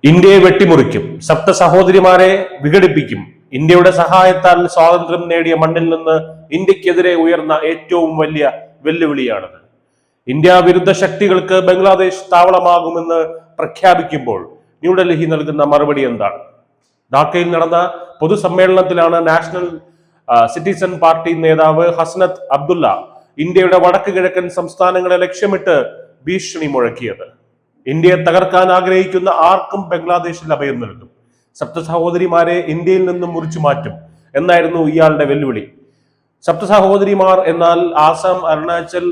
ഇന്ത്യയെ വെട്ടിമുറിക്കും, സപ്ത സഹോദരിമാരെ വിഘടിപ്പിക്കും. ഇന്ത്യയുടെ സഹായത്താൽ സ്വാതന്ത്ര്യം നേടിയ മണ്ണിൽ നിന്ന് ഇന്ത്യക്കെതിരെ ഉയർന്ന ഏറ്റവും വലിയ വെല്ലുവിളിയാണത്. ഇന്ത്യ വിരുദ്ധ ശക്തികൾക്ക് ബംഗ്ലാദേശ് താവളമാകുമെന്ന് പ്രഖ്യാപിക്കുമ്പോൾ ന്യൂഡൽഹി നൽകുന്ന മറുപടി എന്താണ്? ധാക്കയിൽ നടന്ന പൊതുസമ്മേളനത്തിലാണ് നാഷണൽ സിറ്റിസൺ പാർട്ടി നേതാവ് ഹസ്നത്ത് അബ്ദുള്ള ഇന്ത്യയുടെ വടക്ക് കിഴക്കൻ സംസ്ഥാനങ്ങളെ ലക്ഷ്യമിട്ട് ഭീഷണി മുഴക്കിയത്. ഇന്ത്യയെ തകർക്കാൻ ആഗ്രഹിക്കുന്ന ആർക്കും ബംഗ്ലാദേശിൽ അഭയം നൽകും, സപ്ത സഹോദരിമാരെ ഇന്ത്യയിൽ നിന്നും മുറിച്ചു മാറ്റും എന്നായിരുന്നു ഇയാളുടെ വെല്ലുവിളി. സപ്ത സഹോദരിമാർ എന്നാൽ ആസാം, അരുണാചൽ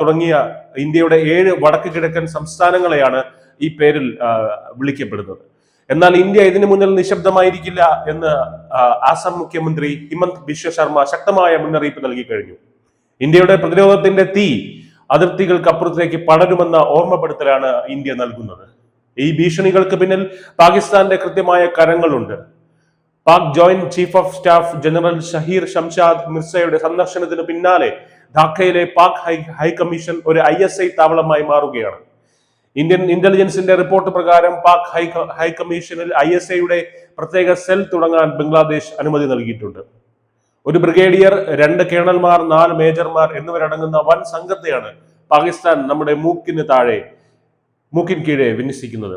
തുടങ്ങിയ ഇന്ത്യയുടെ 7 വടക്ക് കിഴക്കൻ സംസ്ഥാനങ്ങളെയാണ് ഈ പേരിൽ വിളിക്കപ്പെടുന്നത്. എന്നാൽ ഇന്ത്യ ഇതിനു മുന്നിൽ നിശബ്ദമായിരിക്കില്ല എന്ന് ആസാം മുഖ്യമന്ത്രി ഹിമന്ത് ബിശ്വ ശർമ്മ ശക്തമായ മുന്നറിയിപ്പ് നൽകി കഴിഞ്ഞു. ഇന്ത്യയുടെ പ്രതിരോധത്തിന്റെ തീ അതിർത്തികൾക്കപ്പുറത്തേക്ക് പടരുമെന്ന ഓർമ്മപ്പെടുത്തലാണ് ഇന്ത്യ നൽകുന്നത്. ഈ ഭീഷണികൾക്ക് പിന്നിൽ പാകിസ്ഥാന്റെ കൃത്യമായ കരങ്ങളുണ്ട്. Pak joint chief of staff general Sahir Shamshad മിർസയുടെ സന്ദർശനത്തിന് പിന്നാലെ ധാക്കയിലെ പാക് ഹൈക്കമ്മീഷൻ ഒരു ISI താവളമായി മാറുകയാണ്. ഇന്ത്യൻ ഇന്റലിജൻസിന്റെ റിപ്പോർട്ട് പ്രകാരം പാക് ഹൈക്കമ്മീഷനിൽ ISIയുടെ പ്രത്യേക സെൽ തുടങ്ങാൻ ബംഗ്ലാദേശ് അനുമതി നൽകിയിട്ടുണ്ട്. ഒരു ബ്രിഗേഡിയർ, 2 കേണൽമാർ, 4 മേജർമാർ എന്നിവരടങ്ങുന്ന വൻ സംഘത്തെയാണ് പാകിസ്ഥാൻ നമ്മുടെ മൂക്കിൻ കീഴെ വിന്യസിക്കുന്നത്.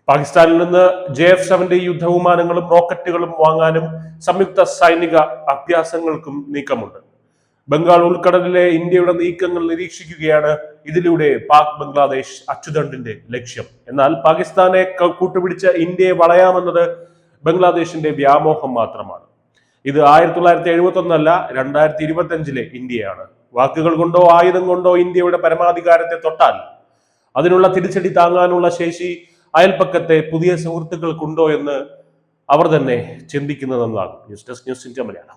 പാകിസ്ഥാനിൽ നിന്ന് JF-70 യുദ്ധവിമാനങ്ങളും റോക്കറ്റുകളും വാങ്ങാനും സംയുക്ത സൈനിക അഭ്യാസങ്ങൾക്കും നീക്കമുണ്ട്. ബംഗാൾ ഉൾക്കടലിലെ ഇന്ത്യയുടെ നീക്കങ്ങൾ നിരീക്ഷിക്കുകയാണ് ഇതിലൂടെ പാക് ബംഗ്ലാദേശ് അച്ചുതണ്ടിന്റെ ലക്ഷ്യം. എന്നാൽ പാകിസ്ഥാനെ കൂട്ടുപിടിച്ച ഇന്ത്യയെ വളയാമെന്നത് ബംഗ്ലാദേശിന്റെ വ്യാമോഹം മാത്രമാണ്. ഇത് 1971 അല്ല, 2025 ഇന്ത്യയാണ്. വാക്കുകൾ കൊണ്ടോ ആയുധം കൊണ്ടോ ഇന്ത്യയുടെ പരമാധികാരത്തെ തൊട്ടാൽ അതിനുള്ള തിരിച്ചടി താങ്ങാനുള്ള ശേഷി അയൽപ്പക്കത്തെ പുതിയ സുഹൃത്തുക്കൾക്കുണ്ടോ എന്ന് അവർ തന്നെ ചിന്തിക്കുന്നതെന്നാണ്. News desk, news India Malayalam.